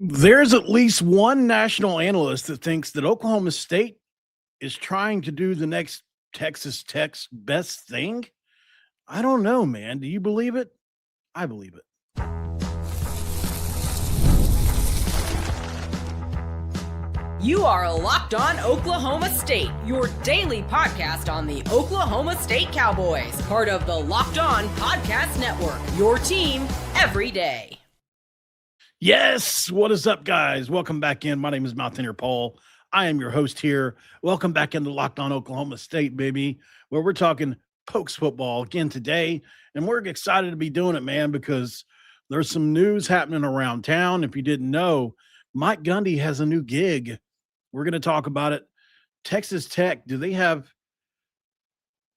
There's at least one national analyst that thinks that Oklahoma State is trying to do the next Texas Tech's best thing. I don't know, man. Do you believe it? I believe it. You are Locked On Oklahoma State, your daily podcast on the Oklahoma State Cowboys, part of the Locked On Podcast Network, your team every day. Yes, what is up, guys? Welcome back in. My name is Mountaineer Paul. I am your host here. Welcome back into Locked On Oklahoma State, baby, where we're talking Pokes football again today. And we're excited to be doing it, man, because there's some news happening around town. If you didn't know, Mike Gundy has a new gig. We're going to talk about it. Texas Tech, do they have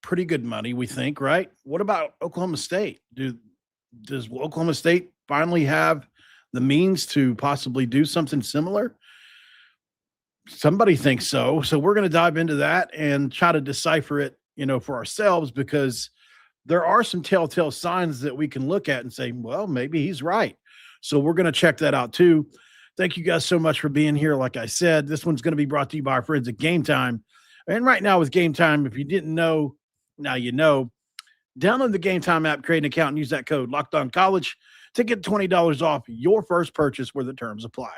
pretty good money, we think, right? What about Oklahoma State? Does Oklahoma State finally have the means to possibly do something similar? Somebody thinks so. So we're going to dive into that and try to decipher it, for ourselves, because there are some telltale signs that we can look at and say, well, maybe he's right. So we're going to check that out too. Thank you guys so much for being here. Like I said, this one's going to be brought to you by our friends at Game Time. And right now with Game Time, if you didn't know, now you know. Download the Game Time app, create an account, and use that code LOCKEDONCollege to get $20 off your first purchase where the terms apply.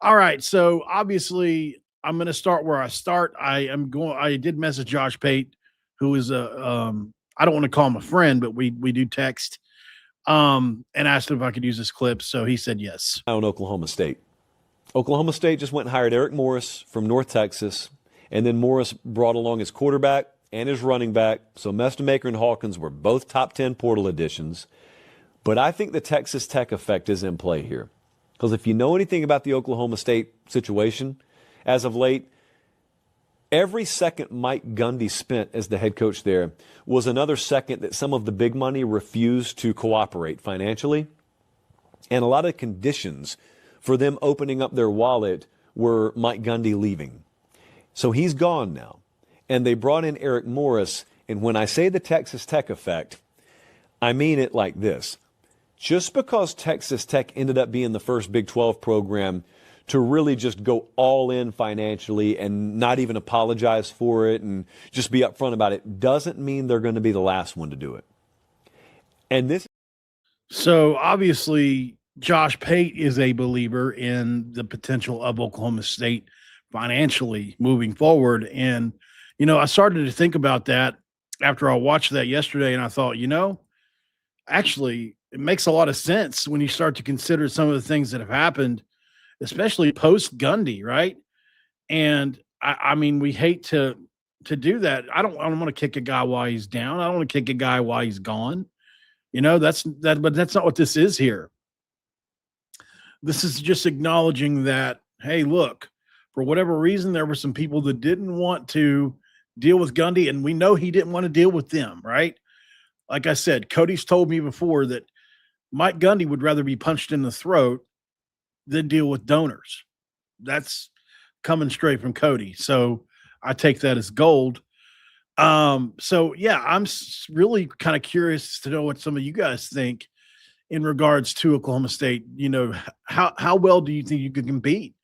All right, so obviously I'm going to start where I start. I did message Josh Pate, who is I don't want to call him a friend, but we do text. And asked him if I could use this clip, so he said yes. On Oklahoma State. Oklahoma State just went and hired Eric Morris from North Texas, and then Morris brought along his quarterback and his running back. So Mestonmaker and Hawkins were both top 10 portal additions. But I think the Texas Tech effect is in play here. Because if you know anything about the Oklahoma State situation as of late, every second Mike Gundy spent as the head coach there was another second that some of the big money refused to cooperate financially. And a lot of conditions for them opening up their wallet were Mike Gundy leaving. So he's gone now. And they brought in Eric Morris. And when I say the Texas Tech effect, I mean it like this. Just because Texas Tech ended up being the first Big 12 program to really just go all in financially and not even apologize for it and just be upfront about it doesn't mean they're going to be the last one to do it. And this. So obviously, Josh Pate is a believer in the potential of Oklahoma State financially moving forward. And, I started to think about that after I watched that yesterday, and I thought, actually, it makes a lot of sense when you start to consider some of the things that have happened, especially post Gundy, right? And I mean, we hate to do that. I don't want to kick a guy while he's down. I don't want to kick a guy while he's gone. But that's not what this is here. This is just acknowledging that, hey, look, for whatever reason, there were some people that didn't want to deal with Gundy, and we know he didn't want to deal with them, right? Like I said, Cody's told me before that Mike Gundy would rather be punched in the throat than deal with donors. That's coming straight from Cody. So I take that as gold. So yeah, I'm really kind of curious to know what some of you guys think in regards to Oklahoma State. How well do you think you could compete?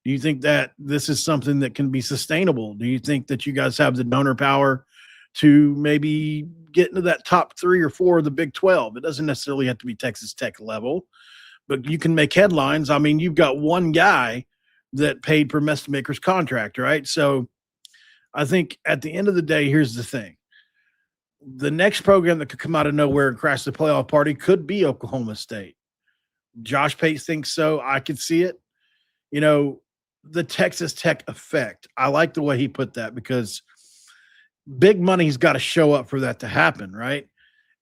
Do you think that this is something that can be sustainable? Do you think that you guys have the donor power to maybe get into that top 3 or 4 of the Big 12? It doesn't necessarily have to be Texas Tech level, but you can make headlines. I mean, you've got one guy that paid for Mestonmaker's contract, right? So I think at the end of the day, here's the thing. The next program that could come out of nowhere and crash the playoff party could be Oklahoma State. Josh Pate thinks so. I could see it. The Texas Tech effect. I like the way he put that, because big money's got to show up for that to happen, right?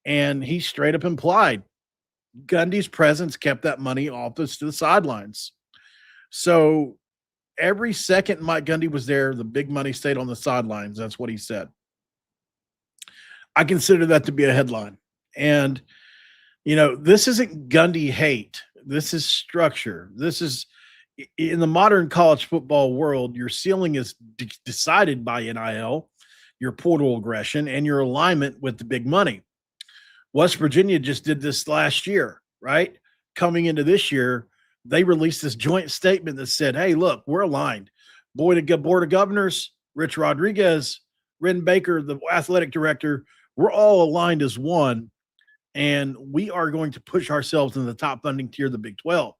And he straight up implied Gundy's presence kept that money off to the sidelines. So every second Mike Gundy was there, the big money stayed on the sidelines. That's what he said. I consider that to be a headline. And, this isn't Gundy hate. This is structure. This is, in the modern college football world, your ceiling is decided by NIL, your portal aggression, and your alignment with the big money. West Virginia just did this last year, right? Coming into this year, they released this joint statement that said, hey, look, we're aligned. Board of Governors, Rich Rodriguez, Ren Baker, the athletic director, we're all aligned as one, and we are going to push ourselves in the top funding tier of the Big 12.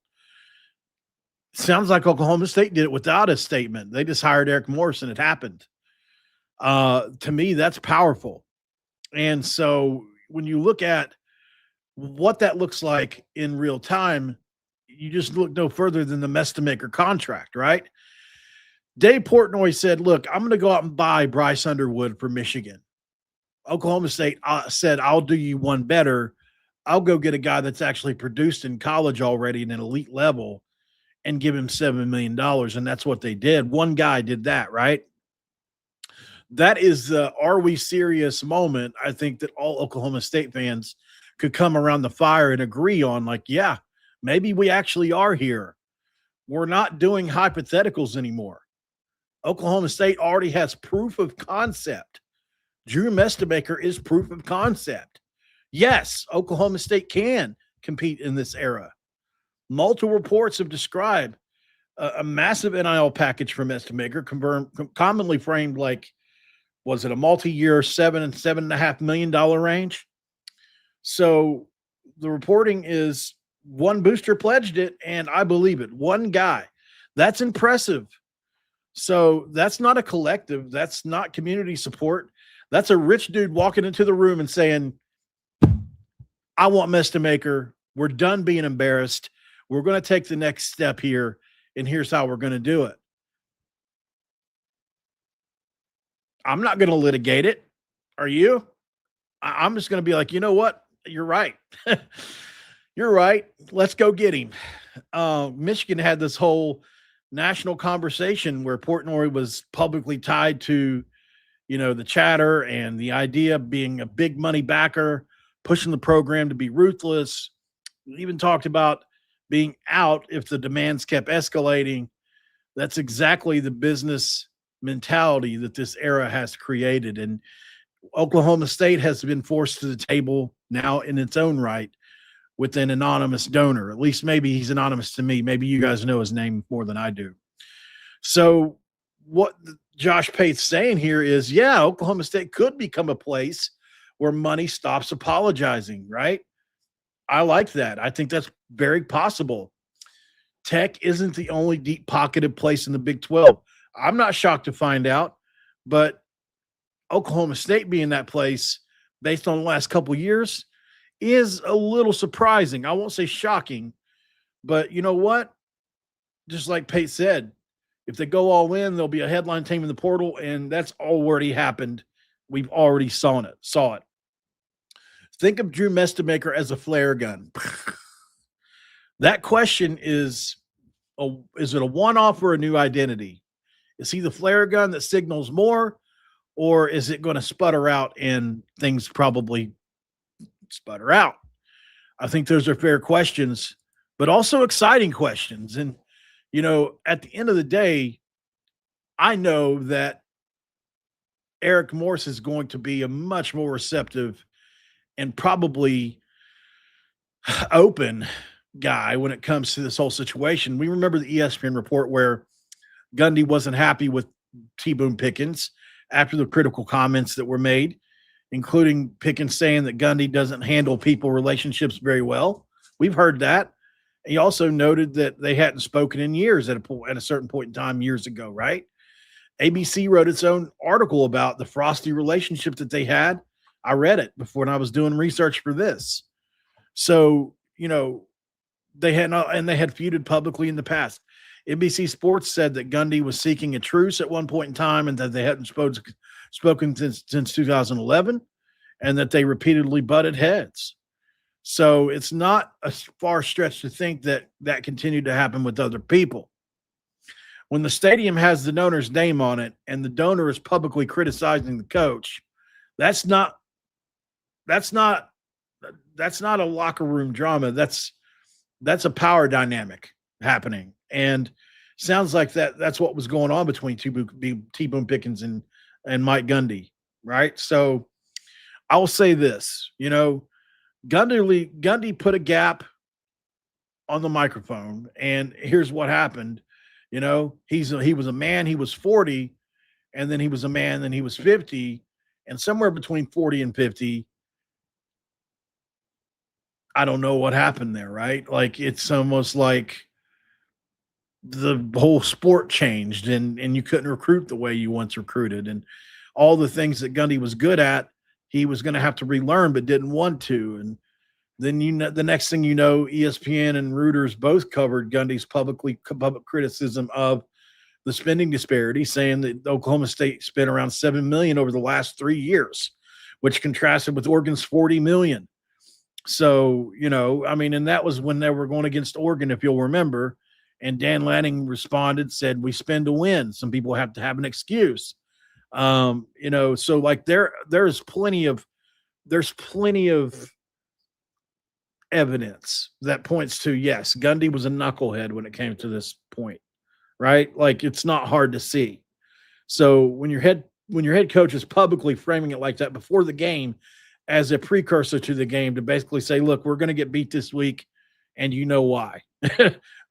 Sounds like Oklahoma State did it without a statement. They just hired Eric Morris, and it happened. To me, that's powerful. And so when you look at what that looks like in real time, you just look no further than the Mestemaker contract, right? Dave Portnoy said, look, I'm going to go out and buy Bryce Underwood for Michigan. Oklahoma State said, I'll do you one better. I'll go get a guy that's actually produced in college already at an elite level and give him $7 million. And that's what they did. One guy did that, right? That is the are we serious moment, I think, that all Oklahoma State fans could come around the fire and agree on, like, yeah, maybe we actually are here. We're not doing hypotheticals anymore. Oklahoma State already has proof of concept. Drew Mestemaker is proof of concept. Yes, Oklahoma State can compete in this era. Multiple reports have described a massive NIL package for Mestemaker, commonly framed like, was it a multi-year $7.5 million range? So the reporting is one booster pledged it, and I believe it. One guy. That's impressive. So that's not a collective. That's not community support. That's a rich dude walking into the room and saying, I want Mestemaker. We're done being embarrassed. We're going to take the next step here, and here's how we're going to do it. I'm not going to litigate it. Are you? I'm just going to be like, you know what? You're right. You're right. Let's go get him. Michigan had this whole national conversation where Portnoy was publicly tied to, the chatter and the idea of being a big money backer, pushing the program to be ruthless. We even talked about being out if the demands kept escalating. That's exactly the business mentality that this era has created. And Oklahoma State has been forced to the table now in its own right with an anonymous donor. At least maybe he's anonymous to me. Maybe you guys know his name more than I do. So what Josh Pate's saying here is, yeah, Oklahoma State could become a place where money stops apologizing, right? I like that. I think that's very possible. Tech isn't the only deep-pocketed place in the Big 12. I'm not shocked to find out, but Oklahoma State being that place based on the last couple of years is a little surprising. I won't say shocking, but you know what? Just like Pate said, if they go all in, there'll be a headline team in the portal, and that's already happened. We've already saw it. Think of Drew Mestemaker as a flare gun. That question is it a one-off or a new identity? Is he the flare gun that signals more, or is it going to sputter out and things probably sputter out? I think those are fair questions, but also exciting questions. And, at the end of the day, I know that Eric Morse is going to be a much more receptive and probably open guy when it comes to this whole situation. We remember the ESPN report where Gundy wasn't happy with T-Boone Pickens after the critical comments that were made, including Pickens saying that Gundy doesn't handle people relationships very well. We've heard that. He also noted that they hadn't spoken in years at a certain point in time years ago, right? ABC wrote its own article about the frosty relationship that they had. I read it before when I was doing research for this. So, they had feuded publicly in the past. NBC Sports said that Gundy was seeking a truce at one point in time and that they hadn't spoken since 2011 and that they repeatedly butted heads. So it's not a far stretch to think that that continued to happen with other people. When the stadium has the donor's name on it and the donor is publicly criticizing the coach, that's not a locker room drama. That's a power dynamic happening. And sounds like that's what was going on between T-Boone Pickens and Mike Gundy, right? So I will say this, Gundy put a gap on the microphone, and here's what happened. He was a man, he was 40, and then he was a man, then he was 50, and somewhere between 40 and 50, I don't know what happened there, right? Like it's almost like the whole sport changed and you couldn't recruit the way you once recruited, and all the things that Gundy was good at, he was going to have to relearn but didn't want to. And then the next thing you know, ESPN and Reuters both covered Gundy's public criticism of the spending disparity, saying that Oklahoma State spent around $7 million over the last 3 years, which contrasted with Oregon's $40 million. So, and that was when they were going against Oregon, if you'll remember. And Dan Lanning responded, said, "We spend to win. Some people have to have an excuse." So like there's plenty of evidence that points to, yes, Gundy was a knucklehead when it came to this point, right? Like it's not hard to see. So when your head coach is publicly framing it like that before the game as a precursor to the game to basically say, look, we're going to get beat this week and you know why.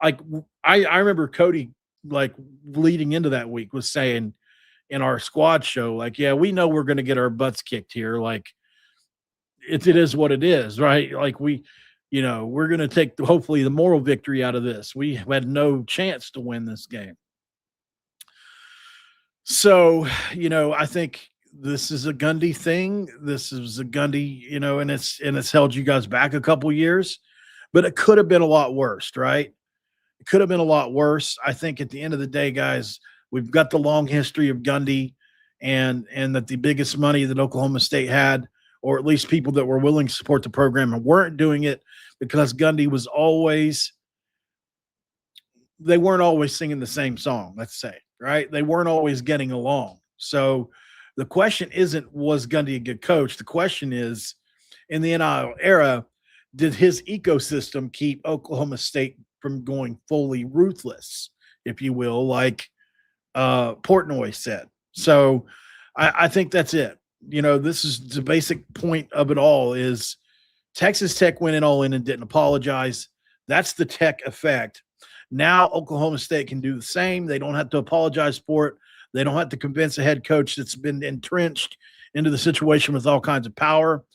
Like I remember Cody, like leading into that week, was saying in our squad show, like, yeah, we know we're going to get our butts kicked here. Like it is what it is, right? Like we're going to take hopefully the moral victory out of this. We had no chance to win this game. So, I think this is a Gundy thing. This is a Gundy, and it's held you guys back a couple years, but it could have been a lot worse, right? It could have been a lot worse. I think at the end of the day, guys, we've got the long history of Gundy, and that the biggest money that Oklahoma State had, or at least people that were willing to support the program and weren't doing it because Gundy was they weren't always singing the same song, let's say, right? They weren't always getting along. So the question isn't, was Gundy a good coach? The question is, in the NIL era, did his ecosystem keep Oklahoma State from going fully ruthless, if you will, like Portnoy said? So I think that's it. This is the basic point of it all is Texas Tech went in all in and didn't apologize. That's the Tech effect. Now Oklahoma State can do the same. They don't have to apologize for it. They don't have to convince a head coach that's been entrenched into the situation with all kinds of power.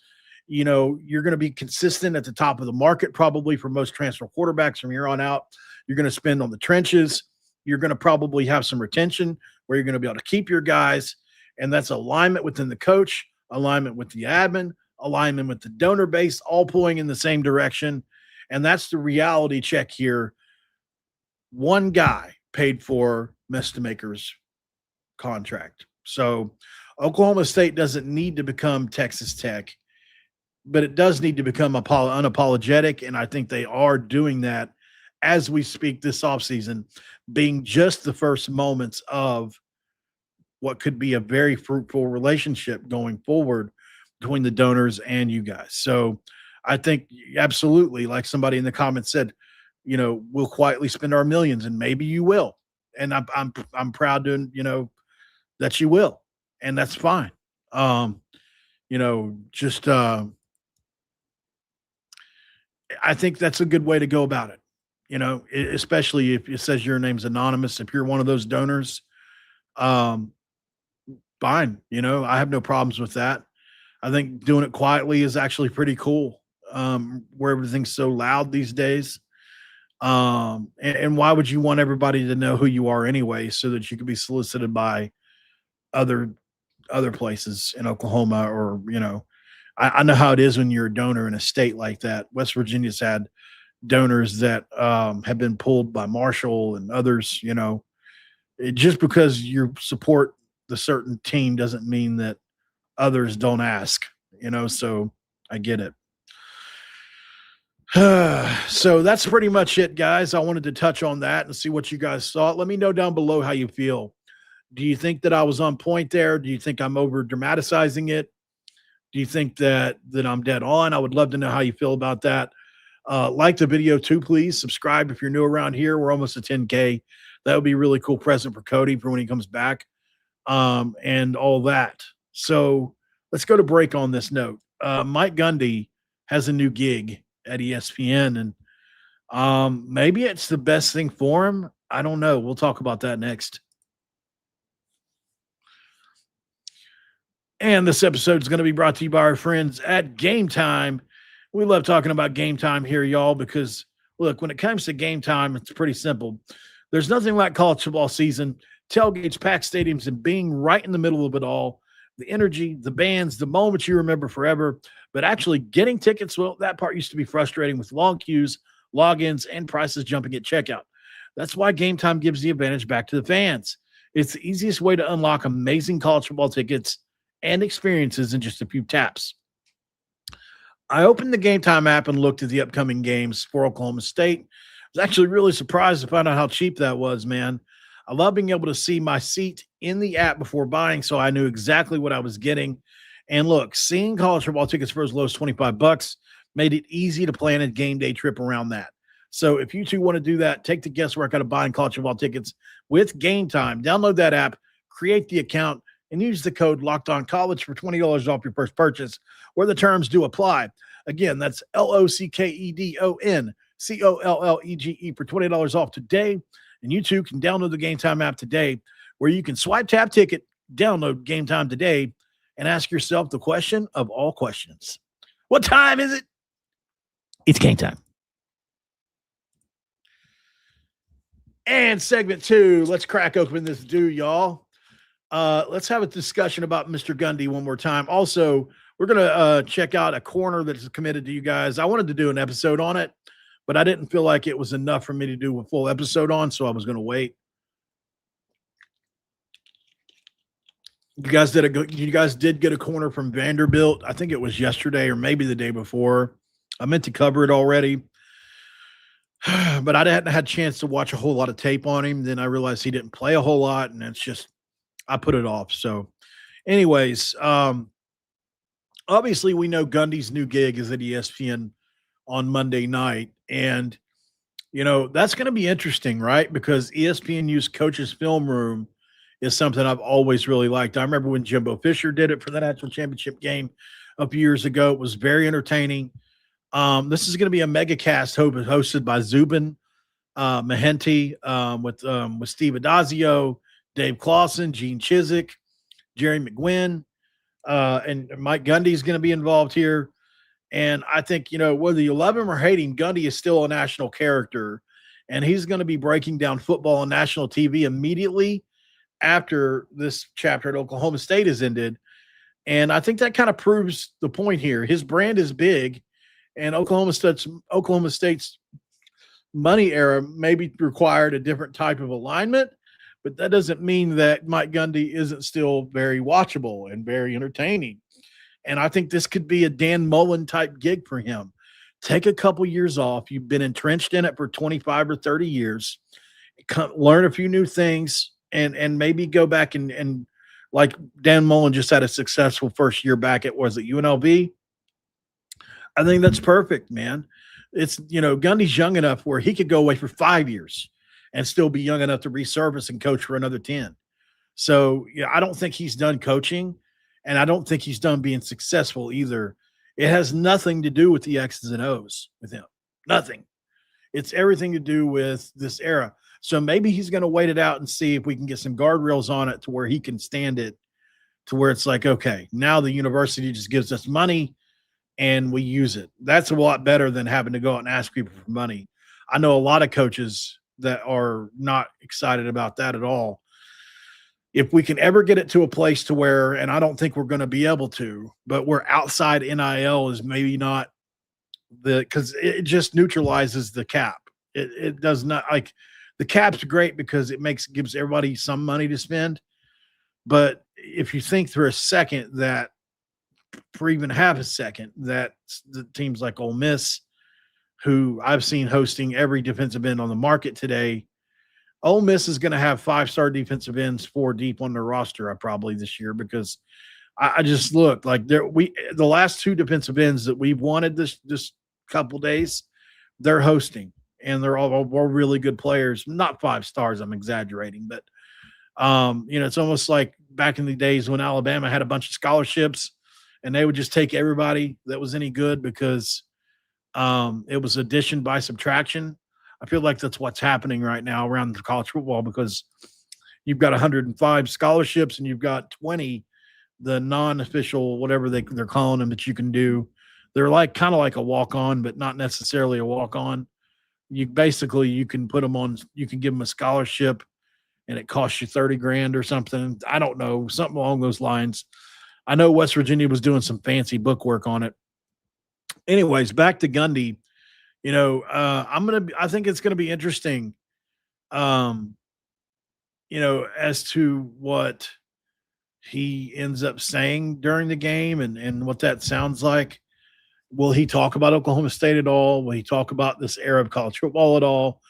You're going to be consistent at the top of the market probably for most transfer quarterbacks from here on out. You're going to spend on the trenches. You're going to probably have some retention where you're going to be able to keep your guys. And that's alignment within the coach, alignment with the admin, alignment with the donor base, all pulling in the same direction. And that's the reality check here. One guy paid for Mestemaker's contract. So Oklahoma State doesn't need to become Texas Tech, but it does need to become unapologetic. And I think they are doing that as we speak this offseason, being just the first moments of what could be a very fruitful relationship going forward between the donors and you guys. So I think absolutely, like somebody in the comments said, we'll quietly spend our millions, and maybe you will. And I'm proud to, that you will, and that's fine. I think that's a good way to go about it. Especially if it says your name's anonymous, if you're one of those donors, fine. I have no problems with that. I think doing it quietly is actually pretty cool. Where everything's so loud these days. And why would you want everybody to know who you are anyway, so that you could be solicited by other places in Oklahoma, or, I know how it is when you're a donor in a state like that. West Virginia's had donors that have been pulled by Marshall and others. Just because you support the certain team doesn't mean that others don't ask, so I get it. So that's pretty much it, guys. I wanted to touch on that and see what you guys thought. Let me know down below how you feel. Do you think that I was on point there? Do you think I'm over dramatizing it? Do you think that I'm dead on? I would love to know how you feel about that. Like the video too, please. Subscribe if you're new around here. We're almost at 10K. That would be a really cool present for Cody for when he comes back, and all that. So let's go to break on this note. Mike Gundy has a new gig at ESPN, and Maybe it's the best thing for him. I don't know. We'll talk about that next. And this episode is going to be brought to you by our friends at Game Time. We love talking about Game Time here, y'all, because look, when it comes to Game Time, it's pretty simple. There's nothing like college football season, tailgates, packed stadiums, and being right in the middle of it all. The energy, the bands, the moments you remember forever. But actually getting tickets, well, that part used to be frustrating with long queues, logins, and prices jumping at checkout. That's why Game Time gives the advantage back to the fans. It's the easiest way to unlock amazing college football tickets and experiences in just a few taps. I opened the Game Time app and looked at the upcoming games for Oklahoma State. I was actually really surprised to find out how cheap that was, man. I love being able to see my seat in the app before buying, so I knew exactly what I was getting. And look, seeing college football tickets for as low as $25 made it easy to plan a game day trip around that. So if you too want to do that, take the guesswork out of buying college football tickets with Game Time. Download that app, create the account, and use the code LOCKEDONCollege for $20 off your first purchase, where the terms do apply. Again, that's LOCKEDONCOLLEGE for $20 off today. And you too can download the Game Time app today, where you can swipe, tap, ticket, download Game Time today, and ask yourself the question of all questions. What time is it? It's game time. And segment 2, let's crack open this y'all. Let's have a discussion about Mr. Gundy one more time. Also, we're going to check out a corner that is committed to you guys. I wanted to do an episode on it, but I didn't feel like it was enough for me to do a full episode on, so I was going to wait. You guys did get a corner from Vanderbilt. I think it was yesterday or maybe the day before. I meant to cover it already, but I hadn't had a chance to watch a whole lot of tape on him. Then I realized he didn't play a whole lot, and it's just I put it off. So anyways, obviously we know Gundy's new gig is at ESPN on Monday night. And, you know, that's going to be interesting, right? Because ESPNU's Coach's Film Room is something I've always really liked. I remember when Jimbo Fisher did it for the national championship game a few years ago. It was very entertaining. This is going to be a mega cast hosted by Zubin Mehenti with Steve Adazio, Dave Clawson, Gene Chizik, Jerry McGuinn, and Mike Gundy is going to be involved here. And I think, you know, whether you love him or hate him, Gundy is still a national character, and he's going to be breaking down football on national TV immediately after this chapter at Oklahoma State has ended. And I think that kind of proves the point here. His brand is big, and Oklahoma State's money era maybe required a different type of alignment, but that doesn't mean that Mike Gundy isn't still very watchable and very entertaining. And I think this could be a Dan Mullen type gig for him. Take a couple years off. You've been entrenched in it for 25 or 30 years. Learn a few new things and maybe go back and like Dan Mullen just had a successful first year back at, was it UNLV? I think that's perfect, man. It's, you know, Gundy's young enough where he could go away for 5 years and still be young enough to resurface and coach for another 10. So, yeah, I don't think he's done coaching, and I don't think he's done being successful either. It has nothing to do with the X's and O's with him. Nothing. It's everything to do with this era. So maybe he's going to wait it out and see if we can get some guardrails on it to where he can stand it, to where it's like, okay, now the university just gives us money and we use it. That's a lot better than having to go out and ask people for money. I know a lot of coaches that are not excited about that at all. If we can ever get it to a place to where, and I don't think we're going to be able to, but where outside NIL is maybe not because it just neutralizes the cap. It does not, like, the cap's great because it gives everybody some money to spend. But if you think for a second that, for even half a second, that the teams like Ole Miss, who I've seen hosting every defensive end on the market today, Ole Miss is going to have 5-star defensive ends 4 deep on their roster probably this year, because I just looked like the last 2 defensive ends that we've wanted this couple days, they're hosting, and they're all really good players. Not 5 stars, I'm exaggerating, but you know, it's almost like back in the days when Alabama had a bunch of scholarships and they would just take everybody that was any good because it was addition by subtraction. I feel like that's what's happening right now around the college football because you've got 105 scholarships and you've got 20 the non-official whatever they're calling them that you can do. They're like kind of like a walk-on, but not necessarily a walk-on. You can put them on. You can give them a scholarship, and it costs you 30 grand or something. I don't know, something along those lines. I know West Virginia was doing some fancy bookwork on it. Anyways, back to Gundy. I think it's gonna be interesting. Um, as to what he ends up saying during the game and what that sounds like. Will he talk about Oklahoma State at all? Will he talk about this era of college football at all?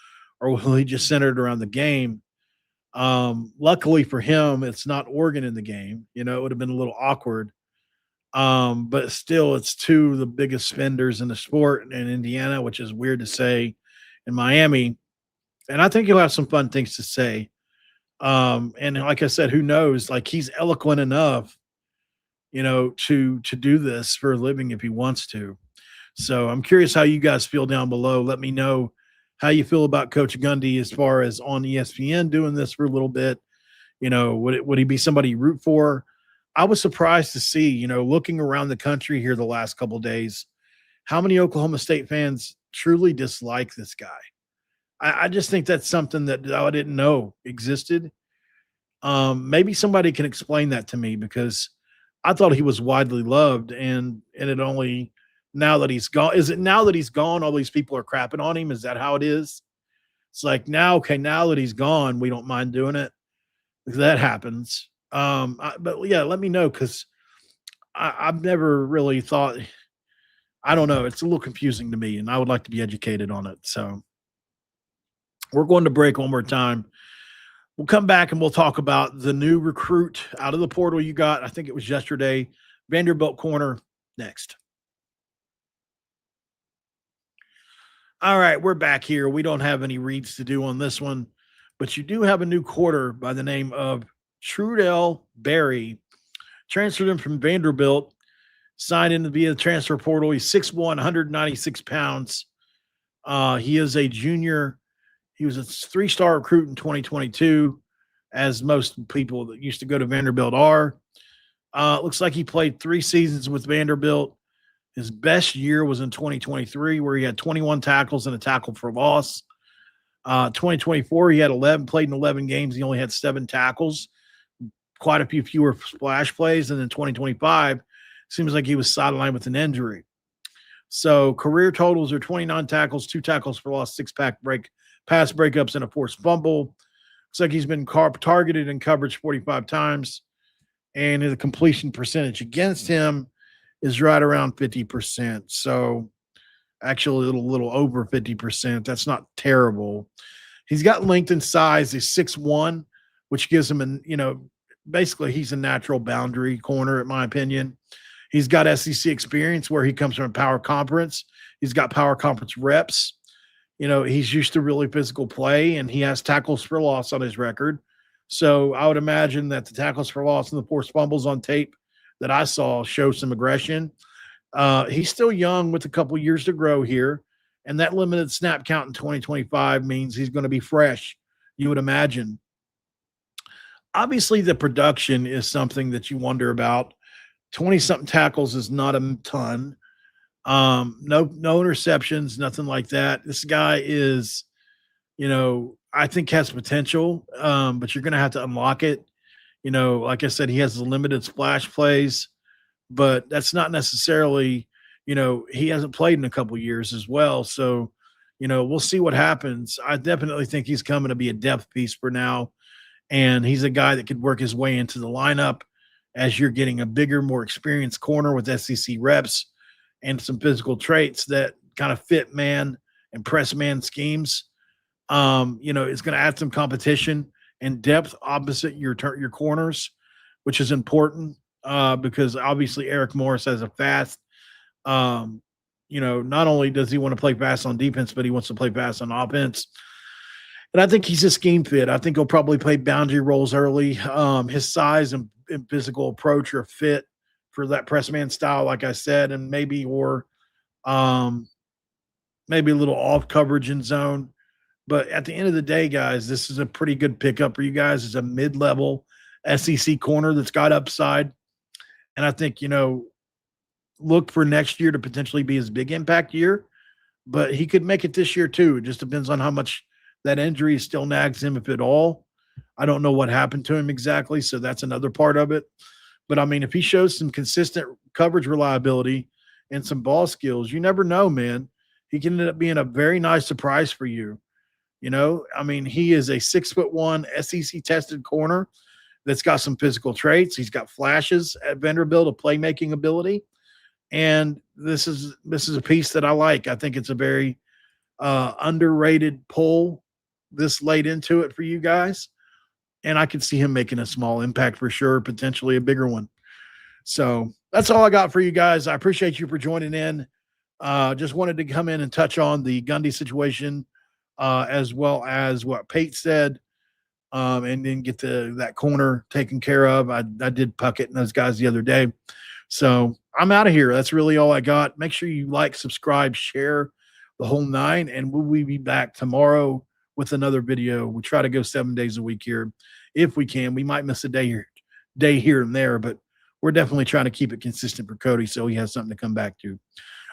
Or will he just center it around the game? Luckily for him, it's not Oregon in the game. It would have been a little awkward. But still, it's two of the biggest spenders in the sport in Indiana, which is weird to say, in Miami. And I think he'll have some fun things to say. And like I said, who knows? Like he's eloquent enough, to do this for a living if he wants to. So I'm curious how you guys feel down below. Let me know how you feel about Coach Gundy as far as on ESPN doing this for a little bit. Would he be somebody you root for? I was surprised to see, looking around the country here the last couple of days, how many Oklahoma State fans truly dislike this guy. I just think that's something that I didn't know existed. Maybe somebody can explain that to me because I thought he was widely loved, and it only now that he's gone. Is it now that he's gone, all these people are crapping on him? Is that how it is? It's like now that he's gone, we don't mind doing it. That happens. But yeah, let me know because I've never really thought. I don't know. It's a little confusing to me, and I would like to be educated on it. So we're going to break one more time. We'll come back and we'll talk about the new recruit out of the portal you got. I think it was yesterday. Vanderbilt corner next. All right, we're back here. We don't have any reads to do on this one, but you do have a new quarter by the name of Trudell Berry. Transferred him from Vanderbilt, signed in via the transfer portal. He's 6'1", 196 pounds. He is a junior. He was a 3-star recruit in 2022, as most people that used to go to Vanderbilt are. Looks like he played 3 seasons with Vanderbilt. His best year was in 2023, where he had 21 tackles and a tackle for loss. 2024, he had played in 11 games. He only had 7 tackles, quite a few fewer splash plays. And then 2025, seems like he was sidelined with an injury. So career totals are 29 tackles, 2 tackles for loss, 6 pass breakups, and a forced fumble. Looks like he's been targeted in coverage 45 times. And the completion percentage against him is right around 50%. So actually a little over 50%. That's not terrible. He's got length and size. He's 6'1", which gives him basically he's a natural boundary corner, in my opinion. He's got SEC experience where he comes from a power conference. He's got power conference reps. He's used to really physical play, and he has tackles for loss on his record. So I would imagine that the tackles for loss and the forced fumbles on tape that I saw show some aggression. He's still young with a couple years to grow here, and that limited snap count in 2025 means he's going to be fresh, you would imagine. Obviously, the production is something that you wonder about. 20-something tackles is not a ton. No interceptions, nothing like that. This guy is, I think has potential, but you're going to have to unlock it. Like I said, he has limited splash plays, but that's not necessarily, he hasn't played in a couple years as well. So, we'll see what happens. I definitely think he's coming to be a depth piece for now. And he's a guy that could work his way into the lineup as you're getting a bigger, more experienced corner with SEC reps and some physical traits that kind of fit man and press man schemes. It's going to add some competition and depth opposite your corners, which is important because obviously Eric Morris has a fast, not only does he want to play fast on defense, but he wants to play fast on offense. And I think he's a scheme fit. I think he'll probably play boundary roles early. His size and physical approach are fit for that press man style, like I said, and maybe a little off coverage in zone. But at the end of the day, guys, this is a pretty good pickup for you guys. It's a mid-level SEC corner that's got upside. And I think, look for next year to potentially be his big impact year, but he could make it this year too. It just depends on how much that injury still nags him, if at all. I don't know what happened to him exactly, so that's another part of it. But I mean, if he shows some consistent coverage reliability and some ball skills, you never know, man. He can end up being a very nice surprise for you. I mean, he is a 6'1" SEC tested corner that's got some physical traits. He's got flashes at Vanderbilt of playmaking ability. And this is a piece that I like. I think it's a very underrated pull this late into it for you guys. And I could see him making a small impact for sure, potentially a bigger one. So that's all I got for you guys. I appreciate you for joining in. Just wanted to come in and touch on the Gundy situation, as well as what Pate said, and then get that corner taken care of. I did Puckett and those guys the other day. So I'm out of here. That's really all I got. Make sure you like, subscribe, share the whole nine, and we'll be back tomorrow with another video. We try to go 7 days a week here if we can. We might miss a day here and there, but we're definitely trying to keep it consistent for Cody so he has something to come back to.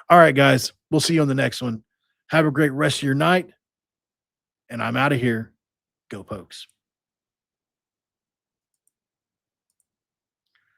All right, guys, we'll see you on the next one. Have a great rest of your night, and I'm out of here. Go Pokes.